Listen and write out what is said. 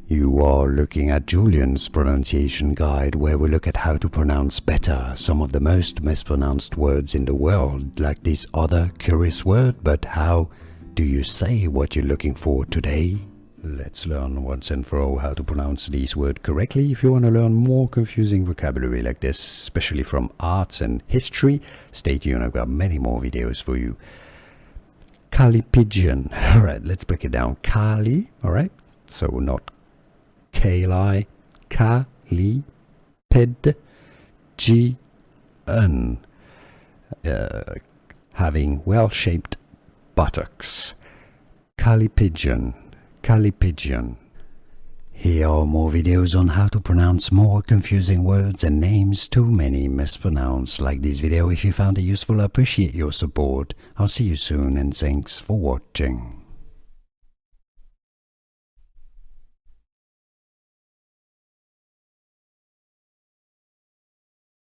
You are looking at Julian's pronunciation guide, where we look at how to pronounce better some of the most mispronounced words in the world, like this other curious word. But how do you say what you're looking for today? Let's learn once and for all how to pronounce this word correctly. If you want to learn more confusing vocabulary like this, especially from arts and history, stay tuned. I've got many more videos for you. Callipygian. Alright, let's break it down. Cali, alright? So not Kali, Callipygian. Having well-shaped buttocks. Callipygian. Callipygian. Here are more videos on how to pronounce more confusing words and names too many mispronounced. Like this video if you found it useful. I appreciate your support. I'll see you soon and thanks for watching.